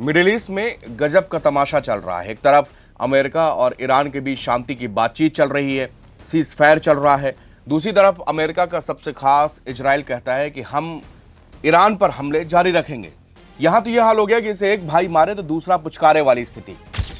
Middle east में गजब का तमाशा चल रहा है। एक तरफ अमेरिका और ईरान के बीच शांति की बातचीत चल रही है, सीज फायर चल रहा है। दूसरी तरफ अमेरिका का सबसे खास इजराइल कहता है कि हम ईरान पर हमले जारी रखेंगे। यहां तो यह हाल हो गया कि इसे एक भाई मारे तो दूसरा पुचकारे वाली स्थिति।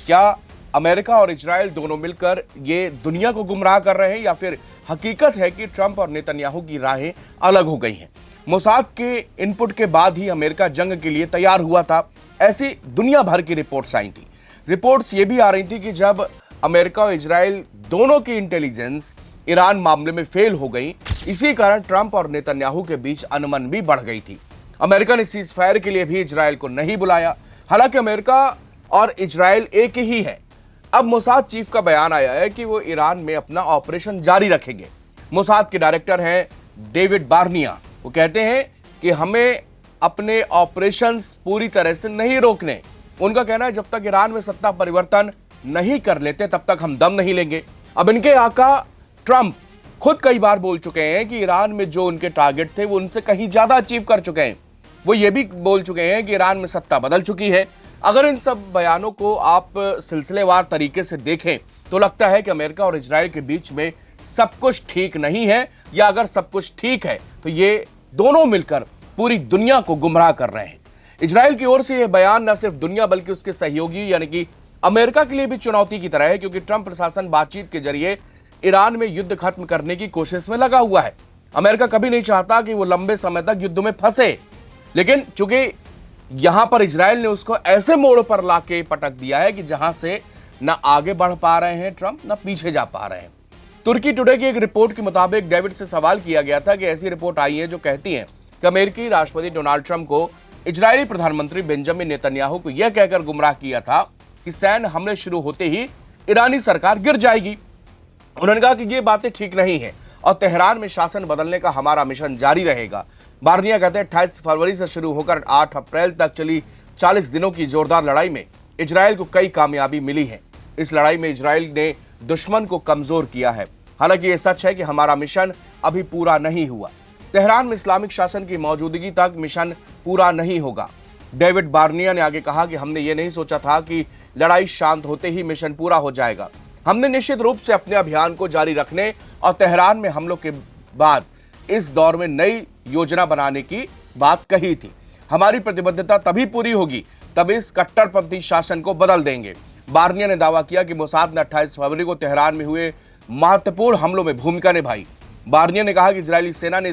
क्या अमेरिका और इजराइल दोनों मिलकर ये दुनिया को गुमराह कर रहे हैं या फिर हकीकत है कि ट्रंप और नेतन्याहू की राहें अलग हो गई हैं? मोसाद के इनपुट के बाद ही अमेरिका जंग के लिए तैयार हुआ था, ऐसी दुनिया भर की रिपोर्ट्स आई थी। रिपोर्ट्स ये भी आ रही थी कि जब अमेरिका और इजराइल दोनों की इंटेलिजेंस ईरान मामले में फेल हो गई, इसी कारण ट्रंप और नेतन्याहू के बीच अनबन भी बढ़ गई थी। अमेरिका ने सीज फायर के लिए भी इजराइल को नहीं बुलाया। हालांकि अमेरिका और इजराइल एक ही है। अब मोसाद चीफ का बयान आया है कि वो ईरान में अपना ऑपरेशन जारी रखेंगे। मोसाद के डायरेक्टर हैं डेविड बार्निया। वो कहते हैं कि हमें अपने ऑपरेशंस पूरी तरह से नहीं रोकने। उनका कहना है जब तक ईरान में सत्ता परिवर्तन नहीं कर लेते तब तक हम दम नहीं लेंगे। अब इनके आका ट्रंप खुद कई बार बोल चुके हैं कि ईरान में जो उनके टारगेट थे वो उनसे कहीं ज्यादा अचीव कर चुके हैं। वो ये भी बोल चुके हैं कि ईरान में सत्ता बदल चुकी है। अगर इन सब बयानों को आप सिलसिलेवार तरीके से देखें तो लगता है कि अमेरिका और इजराइल के बीच में सब कुछ ठीक नहीं है, या अगर सब कुछ ठीक है तो ये दोनों मिलकर पूरी दुनिया को गुमराह कर रहे हैं। इजराइल की ओर से यह बयान न सिर्फ दुनिया बल्कि उसके सहयोगी यानी कि अमेरिका के लिए भी चुनौती की तरह है, क्योंकि ट्रंप प्रशासन बातचीत के जरिए ईरान में युद्ध खत्म करने की कोशिश में लगा हुआ है। अमेरिका कभी नहीं चाहता कि वो लंबे समय तक युद्ध में फंसे, लेकिन चूंकि यहां पर इजराइल ने उसको ऐसे मोड़ पर लाके पटक दिया है कि जहां से न आगे बढ़ पा रहे हैं ट्रंप, न पीछे जा पा रहे हैं। तुर्की टुडे की एक रिपोर्ट के मुताबिक डेविड से सवाल किया गया था कि ऐसी रिपोर्ट आई है जो कहती है कि अमेरिकी राष्ट्रपति डोनाल्ड ट्रंप को इजरायली प्रधानमंत्री बेंजामिन नेतन्याहू को यह कहकर गुमराह किया था कि सैन्य हमले शुरू होते ही ईरानी सरकार गिर जाएगी। उन्होंने कहा कि ये बातें ठीक नहीं है और तेहरान में शासन बदलने का हमारा मिशन जारी रहेगा। बार्निया कहते हैं 28 फरवरी से शुरू होकर 8 अप्रैल तक चली 40 दिनों की जोरदार लड़ाई में इजराइल को कई कामयाबी मिली है। इस लड़ाई में इजराइल ने दुश्मन को कमजोर किया है। हालांकि यह सच है कि हमारा मिशन अभी पूरा नहीं हुआ। तेहरान में इस्लामिक शासन की मौजूदगी तक मिशन पूरा नहीं होगा। डेविड बार्निया ने आगे कहा कि हमने ये नहीं सोचा था कि लड़ाई शांत होते ही मिशन पूरा हो जाएगा। हमने निश्चित रूप से अपने अभियान को जारी रखने और तेहरान में हमलों के बाद इस दौर में नई योजना बनाने की बात कही थी। हमारी प्रतिबद्धता तभी पूरी होगी तब इस कट्टरपंथी शासन को बदल देंगे। बार्निया ने दावा किया कि मोसाद ने 28 फरवरी को तेहरान में हुए महत्वपूर्ण हमलों में भूमिका निभाई। बार्निया ने कहा कि इजरायली सेना ने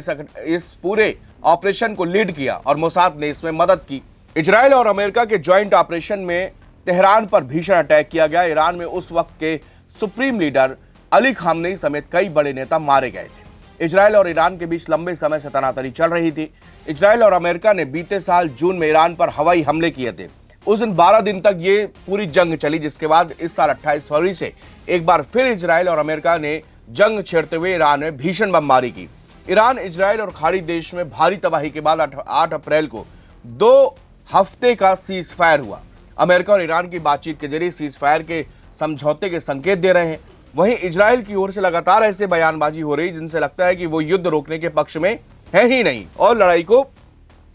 इस पूरे ऑपरेशन को लीड किया और मोसाद ने इसमें मदद की। इजराइल और अमेरिका के ज्वाइंट ऑपरेशन में तेहरान पर भीषण अटैक किया गया। ईरान में उस वक्त के सुप्रीम लीडर अली खामनेई समेत कई बड़े नेता मारे गए थे। इजराइल और ईरान के बीच लंबे समय से तनातनी चल रही थी। इजराइल और अमेरिका ने बीते साल जून में ईरान पर हवाई हमले किए थे। उस दिन 12 दिन तक ये पूरी जंग चली, जिसके बाद इस साल 28 फरवरी से एक बार फिर इजराइल और अमेरिका ने जंग छेड़ते हुए ईरान में भीषण बमबारी की। ईरान, इजराइल और खाड़ी देश में भारी तबाही के बाद 8 अप्रैल को 2 हफ्ते का सीज फायर हुआ। अमेरिका और ईरान की बातचीत के जरिए सीज फायर के समझौते के संकेत दे रहे हैं। वहीं इजराइल की ओर से लगातार ऐसे बयानबाजी हो रही जिनसे लगता है कि वो युद्ध रोकने के पक्ष में है ही नहीं और लड़ाई को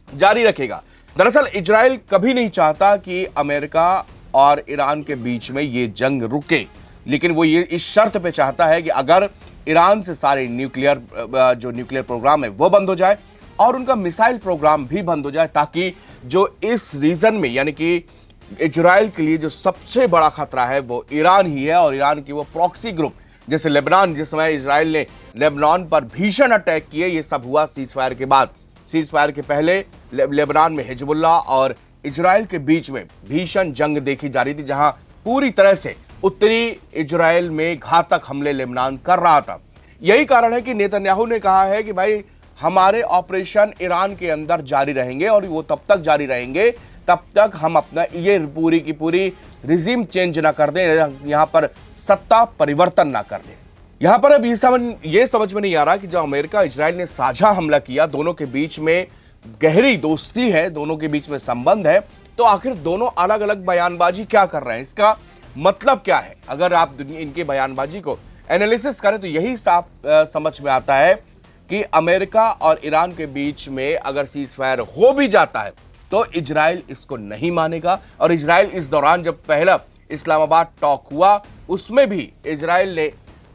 जारी रखेगा। दरअसल इजराइल कभी नहीं चाहता कि अमेरिका और ईरान के बीच में ये जंग रुके, लेकिन वो ये इस शर्त पे चाहता है कि अगर ईरान से सारे न्यूक्लियर प्रोग्राम है वो बंद हो जाए और उनका मिसाइल प्रोग्राम भी बंद हो जाए, ताकि जो इस रीजन में यानी कि इजराइल के लिए जो सबसे बड़ा खतरा है वो ईरान ही है और ईरान की वो प्रॉक्सी ग्रुप जैसे लेबनान, जिस समय इजराइल ने लेबनान पर भीषण अटैक किए, ये सब हुआ सीज फायर के बाद। सीज फायर के पहले लेबनान में हिजबुल्लाह और इजराइल के बीच में भीषण जंग देखी जा रही थी, जहां पूरी तरह से उत्तरी इजराइल में घातक हमले लेबनान कर रहा था। यही कारण है कि नेतन्याहू ने कहा है कि भाई हमारे ऑपरेशन ईरान के अंदर जारी रहेंगे और वो तब तक जारी रहेंगे तब तक हम अपना ये पूरी की पूरी रिजीम चेंज ना कर दें, यहां पर सत्ता परिवर्तन ना कर दें। यहां पर अब ये समझ में नहीं आ रहा कि जब अमेरिका इजराइल ने साझा हमला किया, दोनों के बीच में गहरी दोस्ती है, दोनों के बीच में संबंध है, तो आखिर दोनों अलग अलग बयानबाजी क्या कर रहे हैं, इसका मतलब क्या है? अगर आप इनकी बयानबाजी को एनालिसिस करें तो यही साफ समझ में आता है कि अमेरिका और ईरान के बीच में अगर सीज फायर हो भी जाता है तो इजराइल इसको नहीं मानेगा। और इजराइल इस दौरान जब पहला इस्लामाबाद टॉक हुआ उसमें भी इजराइल ने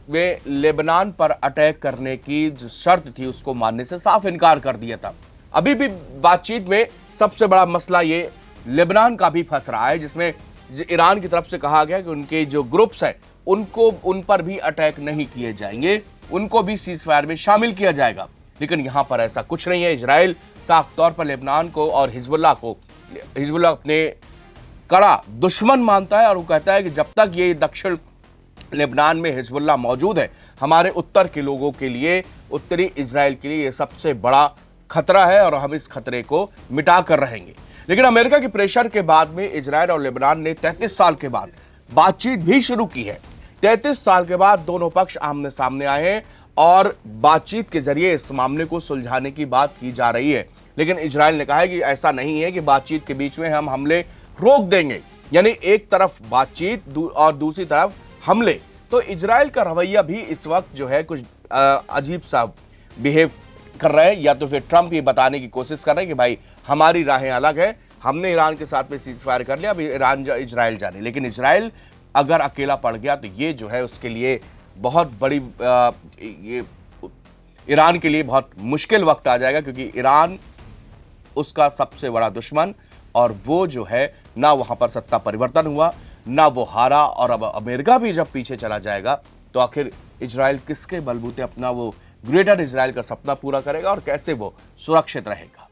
वे लेबनान पर अटैक करने की जो शर्त थी उसको मानने से साफ इनकार कर दिया था। अभी भी बातचीत में सबसे बड़ा मसला ये लेबनान का भी फंस रहा है, जिसमें ईरान की तरफ से कहा गया कि उनके जो ग्रुप्स हैं उन पर भी अटैक नहीं किए जाएंगे, उनको भी सीजफायर में शामिल किया जाएगा। लेकिन यहां पर ऐसा कुछ नहीं है। इजराइल साफ तौर पर लेबनान को और हिजबुल्लाह अपने कड़ा दुश्मन मानता है और वो कहता है कि जब तक ये दक्षिण लेबनान में हिजबुल्लाह मौजूद है, हमारे उत्तर के लोगों के लिए, उत्तरी इजराइल के लिए ये सबसे बड़ा खतरा है और हम इस खतरे को मिटा कर रहेंगे। लेकिन अमेरिका के प्रेशर के बाद में इजराइल और लेबनान ने 33 साल के बाद बातचीत भी शुरू की है। 33 साल के बाद दोनों पक्ष आमने सामने आए हैं और बातचीत के जरिए इस मामले को सुलझाने की बात की जा रही है। लेकिन इजराइल ने कहा है कि ऐसा नहीं है कि बातचीत के बीच में हम हमले रोक देंगे, यानी एक तरफ बातचीत और दूसरी तरफ हमले। तो इजराइल का रवैया भी इस वक्त जो है कुछ अजीब सा बिहेव कर रहा है, या तो फिर ट्रंप ये बताने की कोशिश कर रहे हैं कि भाई हमारी राहें अलग है, हमने ईरान के साथ में सीजफायर कर लिया, अब इजराइल जाने। लेकिन इजराइल अगर अकेला पड़ गया तो ये जो है उसके लिए बहुत बड़ी ये ईरान के लिए बहुत मुश्किल वक्त आ जाएगा, क्योंकि ईरान उसका सबसे बड़ा दुश्मन, और वो जो है ना वहां पर सत्ता परिवर्तन हुआ ना वो हारा, और अब अमेरिका भी जब पीछे चला जाएगा तो आखिर इजराइल किसके बलबूते अपना वो ग्रेटर इजराइल का सपना पूरा करेगा और कैसे वो सुरक्षित रहेगा।